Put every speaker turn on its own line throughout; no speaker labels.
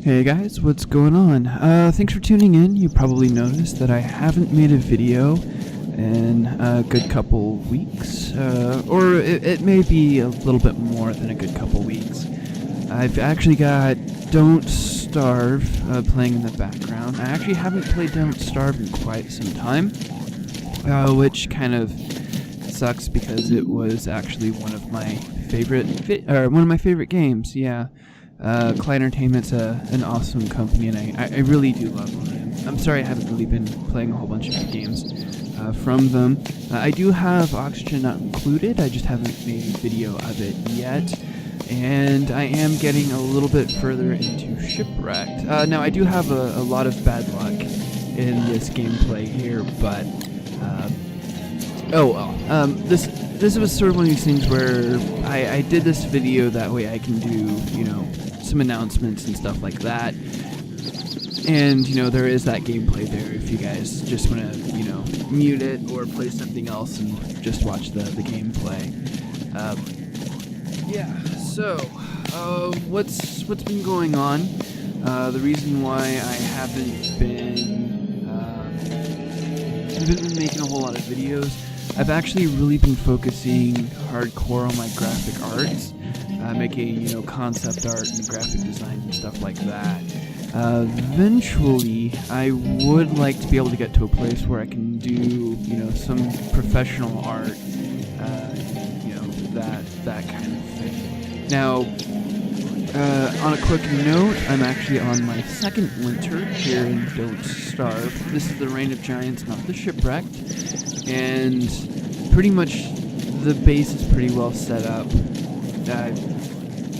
Hey guys, what's going on? Thanks for tuning in. You probably noticed that I haven't made a video in a good couple weeks, or it may be a little bit more than a good couple weeks. I've actually got Don't Starve playing in the background. I actually haven't played Don't Starve in quite some time, which kind of sucks because it was actually one of my favorite games. Yeah. Client Entertainment's an awesome company, and I really do love them. I'm sorry I haven't really been playing a whole bunch of games from them. I do have Oxygen not included, I just haven't made a video of it yet. And I am getting a little bit further into Shipwrecked. Now, I do have a lot of bad luck in this gameplay here, but oh well. This was sort of one of these things where I did this video that way I can do, some announcements and stuff like that. And, there is that gameplay there if you guys just want to, mute it or play something else and just watch the gameplay. Yeah, so, what's been going on? The reason why I haven't been making a whole lot of videos, I've actually really been focusing hardcore on my graphic arts, making, concept art and graphic design and stuff like that. Eventually, I would like to be able to get to a place where I can do, some professional art, that kind of thing. Now, on a quick note, I'm actually on my second winter here in Don't Starve. This is the Reign of Giants, not the Shipwrecked, and pretty much the base is pretty well set up.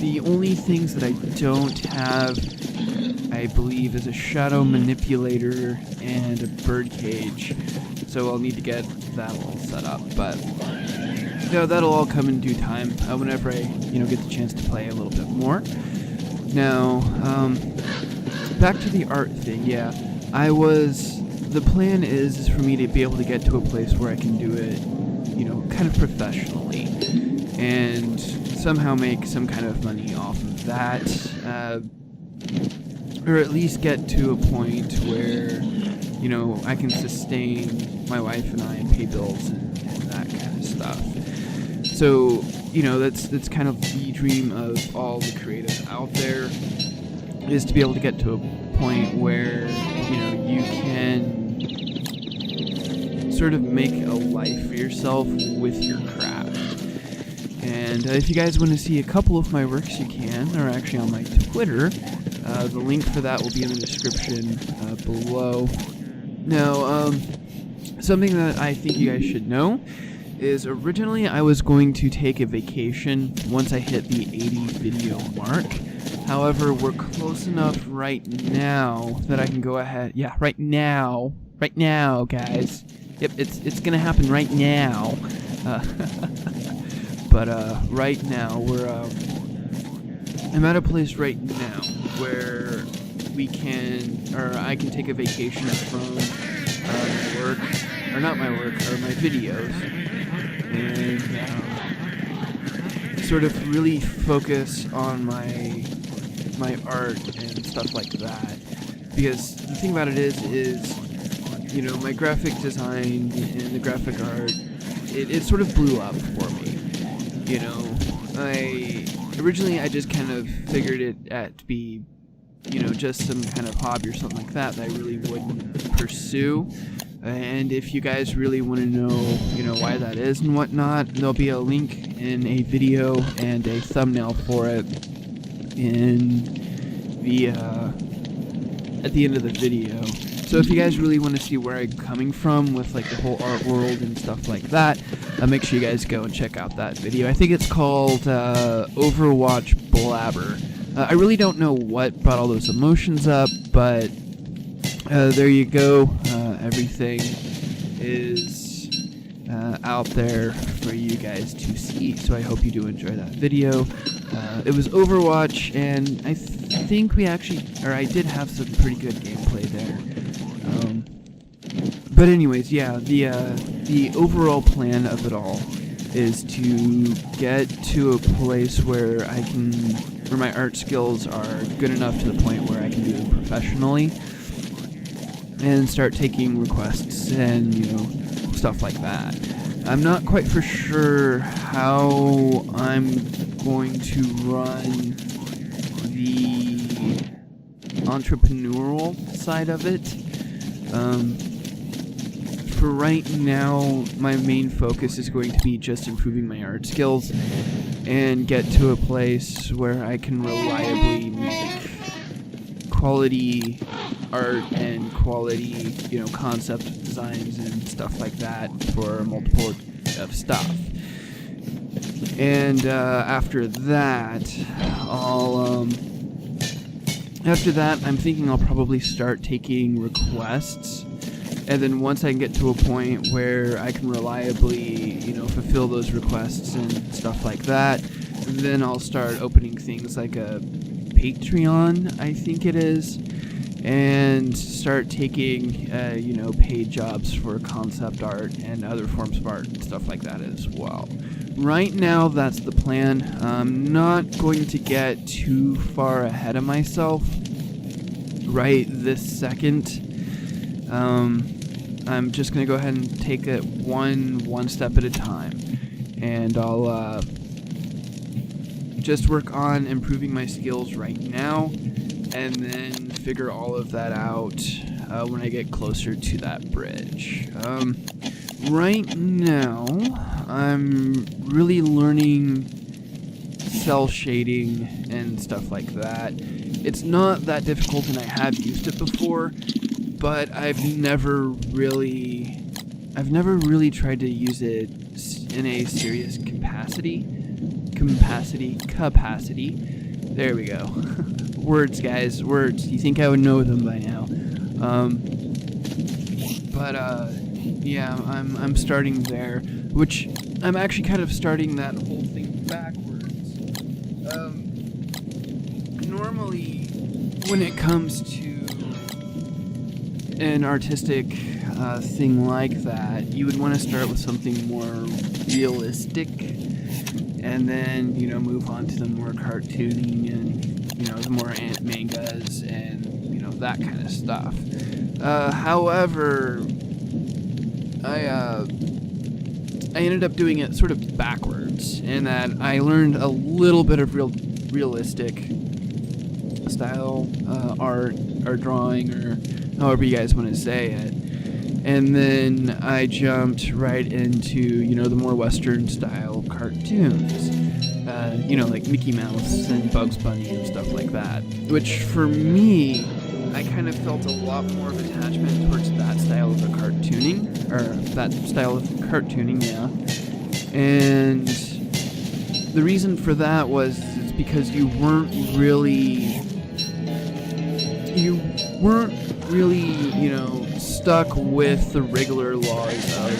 The only things that I don't have, I believe, is a shadow manipulator and a bird cage, so I'll need to get that all set up, but that'll all come in due time, whenever I, get the chance to play a little bit more. Now, back to the art thing, yeah, the plan is for me to be able to get to a place where I can do it, kind of professionally, and somehow make some kind of money off of that, or at least get to a point where, I can sustain my wife and I and pay bills and that kind of stuff. So, that's kind of the dream of all the creatives out there, is to be able to get to a point where, you can sort of make a life for yourself with your craft. And if you guys want to see a couple of my works, you can. They're actually on my Twitter. The link for that will be in the description below. Now, something that I think you guys should know is originally I was going to take a vacation once I hit the 80 video mark. However, we're close enough right now that I can go ahead. Yeah, right now, guys. Yep, it's gonna happen right now. But right now I'm at a place right now where I can take a vacation from work, or not my work, or my videos, and sort of really focus on my art and stuff like that. Because the thing about it is my graphic design and the graphic art, it sort of blew up for me. Originally I just kind of figured it to be, just some kind of hobby or something like that I really wouldn't pursue. And if you guys really want to know, why that is and whatnot, there'll be a link in a video and a thumbnail for it in the, at the end of the video. So if you guys really want to see where I'm coming from with the whole art world and stuff like that, make sure you guys go and check out that video. I think it's called Overwatch Blabber. I really don't know what brought all those emotions up, but there you go. Everything is out there for you guys to see, so I hope you do enjoy that video. It was Overwatch, and I think I did have some pretty good gameplay there. But anyways, yeah, the overall plan of it all is to get to a place where I can or my art skills are good enough to the point where I can do it professionally and start taking requests and, stuff like that. I'm not quite for sure how I'm going to run the entrepreneurial side of it. For right now, my main focus is going to be just improving my art skills and get to a place where I can reliably make quality art and quality, concept designs and stuff like that for multiple of stuff. And after that, I'm thinking I'll probably start taking requests. And then once I get to a point where I can reliably, fulfill those requests and stuff like that, then I'll start opening things like a Patreon, I think it is, and start taking, paid jobs for concept art and other forms of art and stuff like that as well. Right now, that's the plan. I'm not going to get too far ahead of myself right this second. I'm just going to go ahead and take it one step at a time. And I'll just work on improving my skills right now, and then figure all of that out when I get closer to that bridge. Right now, I'm really learning cell shading and stuff like that. It's not that difficult, and I have used it before, but I've never really tried to use it in a serious capacity. There we go. Words, guys, words. You think I would know them by now? Yeah, I'm starting there, which I'm actually kind of starting that whole thing backwards. Normally, when it comes to an artistic thing like that, you would want to start with something more realistic, and then move on to the more cartooning and the more mangas and that kind of stuff. However, I ended up doing it sort of backwards, in that I learned a little bit of realistic style art or drawing, or however you guys want to say it, and then I jumped right into the more Western style cartoons, like Mickey Mouse and Bugs Bunny and stuff like that, which for me, I kind of felt a lot more of attachment towards that style of cartooning, yeah. And the reason for that was because you weren't really, stuck with the regular laws of,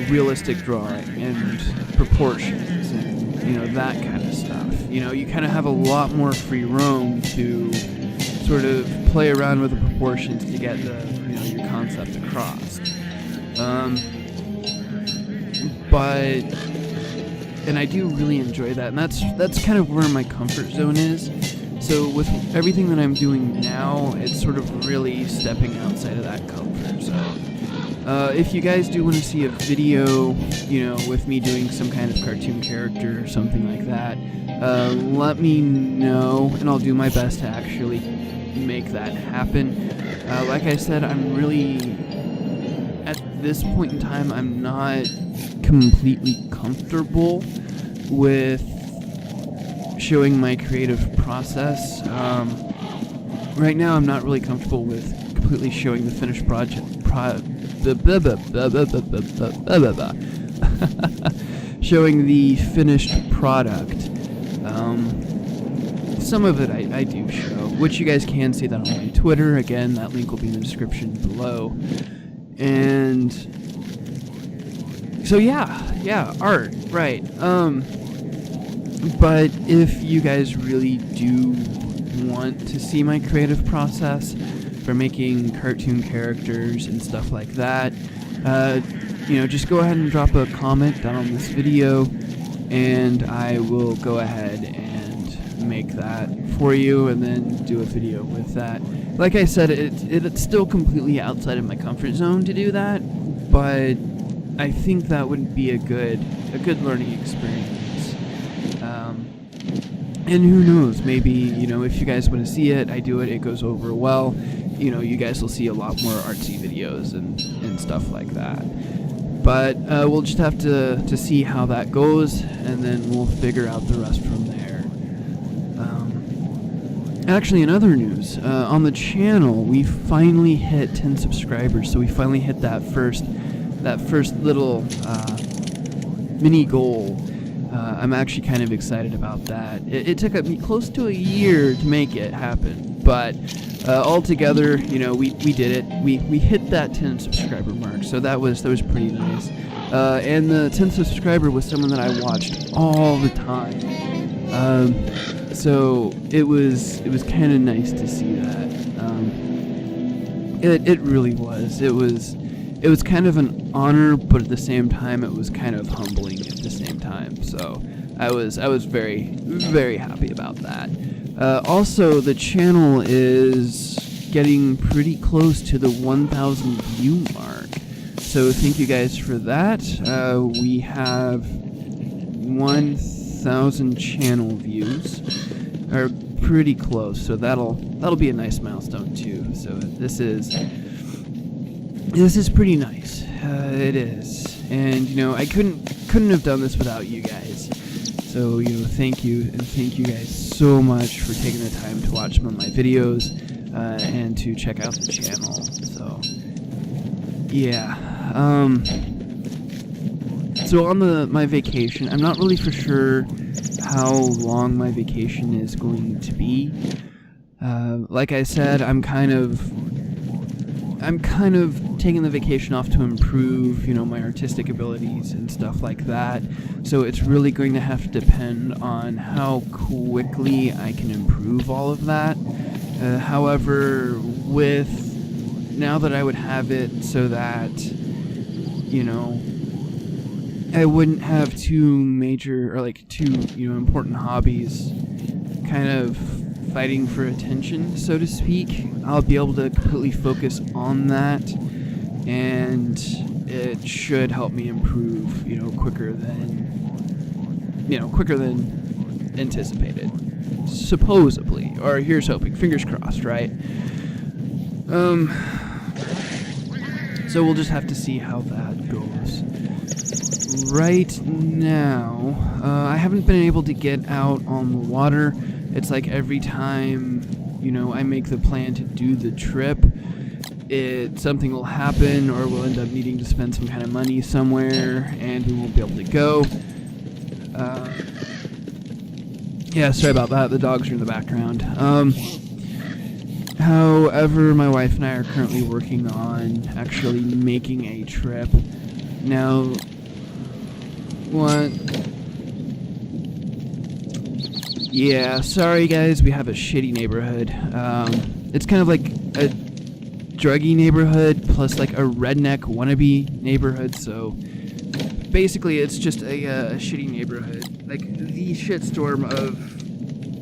realistic drawing and proportions and, that kind of stuff. You kind of have a lot more free roam to sort of play around with the proportions to get your concept across. And I do really enjoy that, and that's kind of where my comfort zone is. So with everything that I'm doing now, it's sort of really stepping outside of that comfort zone. If you guys do want to see a video, with me doing some kind of cartoon character or something like that, let me know, and I'll do my best to actually make that happen. Like I said, I'm really, at this point in time, I'm not completely comfortable with showing my creative process. Right now, I'm not really comfortable with completely showing the finished showing the finished product. Some of it I do show, which you guys can see that on my Twitter. Again, that link will be in the description below. And so yeah, art, right. But if you guys really do want to see my creative process for making cartoon characters and stuff like that, just go ahead and drop a comment down on this video, and I will go ahead and make that for you and then do a video with that. Like I said, it's still completely outside of my comfort zone to do that, but I think that would be a good learning experience. And who knows, maybe, you know, if you guys want to see it, I do it, it goes over well, you know, you guys will see a lot more artsy videos and stuff like that. But we'll just have to see how that goes, and then we'll figure out the rest from there. Actually, in other news, on the channel, we finally hit 10 subscribers, so we finally hit that first little mini goal. I'm actually kind of excited about that. It took me close to a year to make it happen, but altogether, you know, we did it. We hit that 10 subscriber mark, so that was pretty nice. And the 10th subscriber was someone that I watched all the time. So it was kind of nice to see that. It really was. It was kind of an honor, but at the same time, it was kind of humbling at the same time. So I was very, very happy about that. Also, the channel is getting pretty close to the 1,000 view mark. So thank you guys for that. We have 1,000 channel views, or pretty close. So that'll be a nice milestone too. So this is pretty nice. It is, and you know, I couldn't have done this without you guys. So, you know, thank you, and thank you guys so much for taking the time to watch some of my videos and to check out the channel. So, yeah. So on my vacation, I'm not really for sure how long my vacation is going to be. Like I said, I'm kind of taking the vacation off to improve, you know, my artistic abilities and stuff like that. So it's really going to have to depend on how quickly I can improve all of that. However, now that I would have it so that, you know, I wouldn't have two important hobbies kind of fighting for attention, so to speak. I'll be able to completely focus on that, and it should help me improve, you know, quicker than anticipated, supposedly, or here's hoping, fingers crossed, right? So we'll just have to see how that goes. Right now, I haven't been able to get out on the water. It's like every time, you know, I make the plan to do the trip, something will happen, or we'll end up needing to spend some kind of money somewhere, and we won't be able to go. Yeah, sorry about that. The dogs are in the background. However, my wife and I are currently working on actually making a trip. Now, what? Yeah, sorry guys, we have a shitty neighborhood. It's kind of like a druggy neighborhood plus like a redneck wannabe neighborhood, so basically it's just a shitty neighborhood. Like the shitstorm of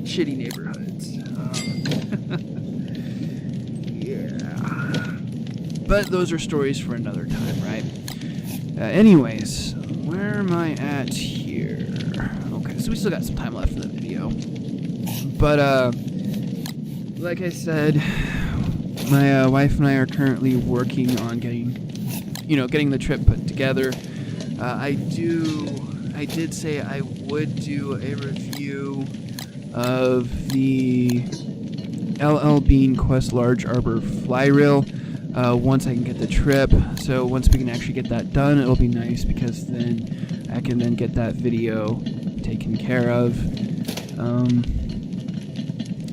shitty neighborhoods. Yeah. But those are stories for another time, right? Anyways, where am I at here? Okay, so we still got some time left in the video. But, like I said, my wife and I are currently working on getting the trip put together. I did say I would do a review of the LL Bean Quest Large Arbor Fly Reel once I can get the trip. So once we can actually get that done, it'll be nice because then I can then get that video taken care of.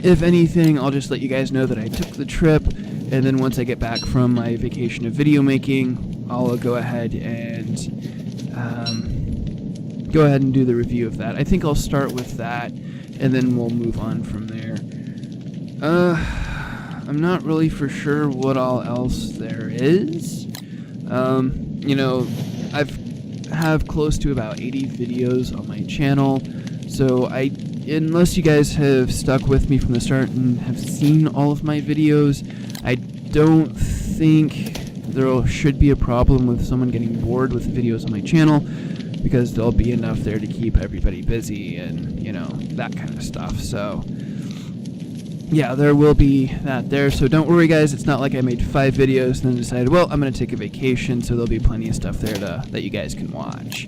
If anything, I'll just let you guys know that I took the trip, and then once I get back from my vacation of video making, I'll go ahead and do the review of that. I think I'll start with that, and then we'll move on from there. I'm not really for sure what all else there is. You know, I've have close to about 80 videos on my channel, so unless you guys have stuck with me from the start and have seen all of my videos, I don't think there should be a problem with someone getting bored with the videos on my channel, because there'll be enough there to keep everybody busy and, you know, that kind of stuff. So yeah, there will be that there, so don't worry guys, it's not like I made 5 videos and then decided, well, I'm going to take a vacation, so there'll be plenty of stuff there that you guys can watch.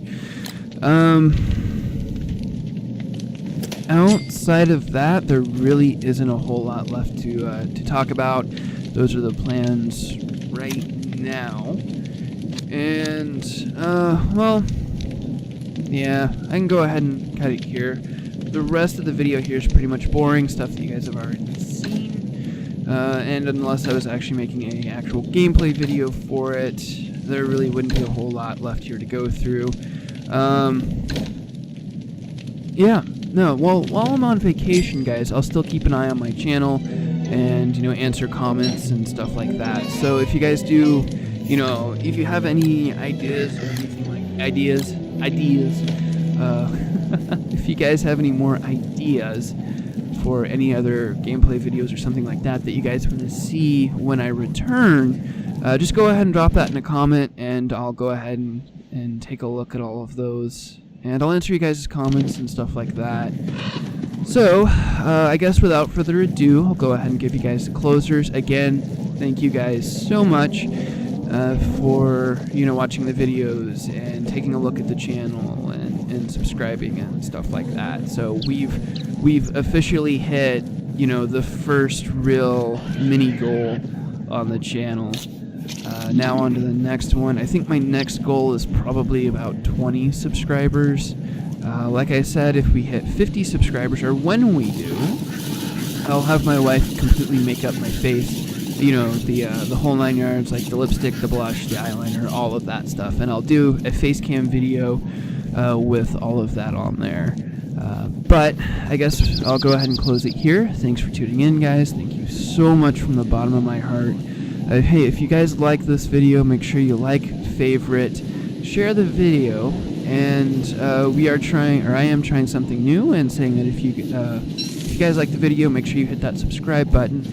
Outside of that, there really isn't a whole lot left to talk about. Those are the plans right now. And, well, yeah, I can go ahead and cut it here. The rest of the video here is pretty much boring stuff that you guys have already seen, and unless I was actually making an actual gameplay video for it, there really wouldn't be a whole lot left here to go through. Yeah, no, well, while I'm on vacation, guys, I'll still keep an eye on my channel and, you know, answer comments and stuff like that. So if you guys do, you know, if you have any ideas or anything like ideas, if you guys have any more ideas for any other gameplay videos or something like that you guys want to see when I return, just go ahead and drop that in a comment, and I'll go ahead and take a look at all of those, and I'll answer you guys' comments and stuff like that. So, I guess without further ado, I'll go ahead and give you guys the closers. Again, thank you guys so much for, you know, watching the videos and taking a look at the channel and subscribing and stuff like that. So we've officially hit, you know, the first real mini goal on the channel. Now on to the next one. I think my next goal is probably about 20 subscribers. Like I said, if we hit 50 subscribers, or when we do, I'll have my wife completely make up my face. You know, the whole 9 yards, like the lipstick, the blush, the eyeliner, all of that stuff. And I'll do a face cam video with all of that on there. But I guess I'll go ahead and close it here. Thanks for tuning in, guys. Thank you so much from the bottom of my heart. Hey, if you guys like this video, make sure you like, favorite, share the video. And I am trying something new, and saying that if you guys like the video, make sure you hit that subscribe button.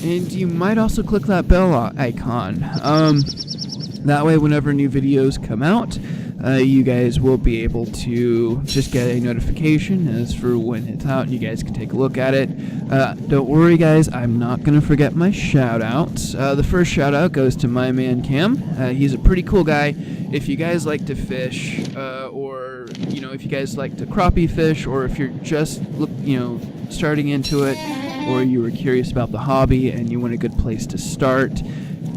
And you might also click that bell icon. That way, whenever new videos come out, you guys will be able to just get a notification as for when it's out, and you guys can take a look at it. Don't worry, guys, I'm not going to forget my shout-outs. The first shout-out goes to my man Cam. He's a pretty cool guy. If you guys like to fish, or, you know, if you guys like to crappie fish, or if you're just, you know, starting into it, or you were curious about the hobby and you want a good place to start,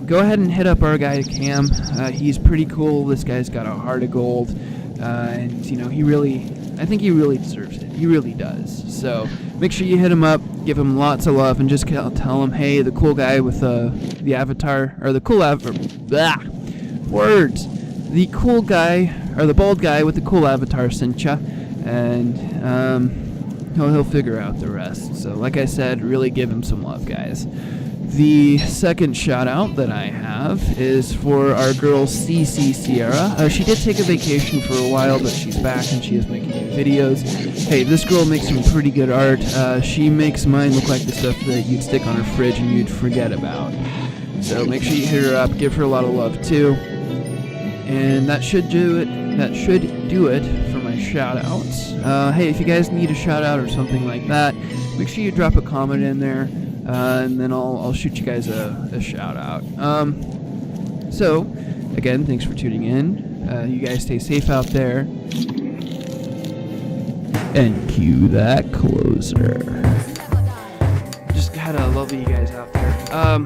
go ahead and hit up our guy Cam. He's pretty cool. This guy's got a heart of gold, and you know, I think he really deserves it. He really does. So make sure you hit him up, give him lots of love, and just tell him, hey, the cool guy with the avatar, or the cool the cool guy, or the bald guy with the cool avatar sent ya, and he'll figure out the rest. So like I said, really give him some love, guys. The second shout out that I have is for our girl CC Sierra. She did take a vacation for a while, but she's back and she is making new videos. Hey, this girl makes some pretty good art. She makes mine look like the stuff that you'd stick on her fridge and you'd forget about. So make sure you hit her up, give her a lot of love too. And that should do it. That should do it for my shout outs. Hey, if you guys need a shout out or something like that, make sure you drop a comment in there, and then I'll shoot you guys a shout out. So again, thanks for tuning in. You guys stay safe out there, and cue that closer. Just gotta love you guys out there.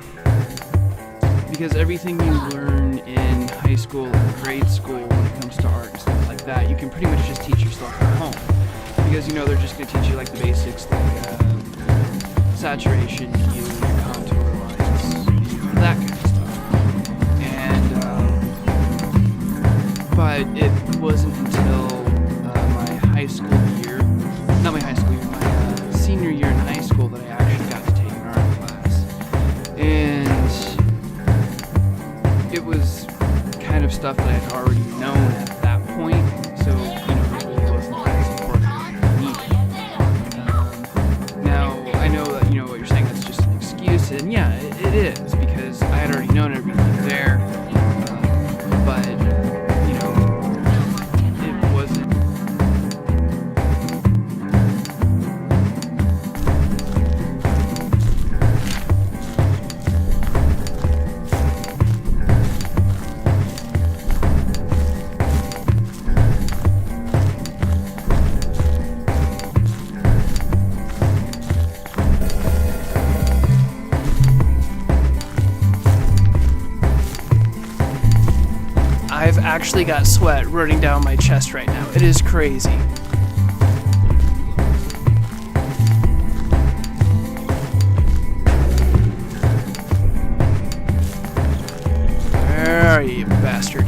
Because everything you learn in high school and grade school when it comes to art and stuff like that, you can pretty much just teach yourself at home. Because, you know, they're just going to teach you, like, the basics, like saturation, hue, contour lines, you know, that kind of stuff. And, but it wasn't until my high school year, not my high school year, my senior year in high school that I actually got to take an art class. And it was kind of stuff that I had already known at that it, and yeah, it is, because I had already known everything there, but, you know, it wasn't... I've actually got sweat running down my chest right now. It is crazy. Where are you, bastard?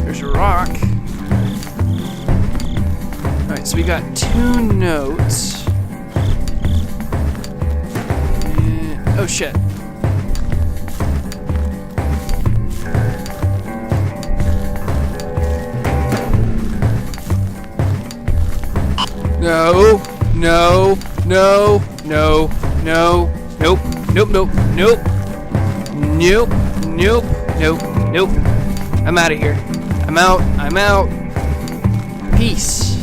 There's a rock. Alright, so we got 2 notes. Oh shit. No, no, no, no, no, nope, nope, nope, nope, nope, nope, nope, nope. I'm out of here. I'm out. Peace.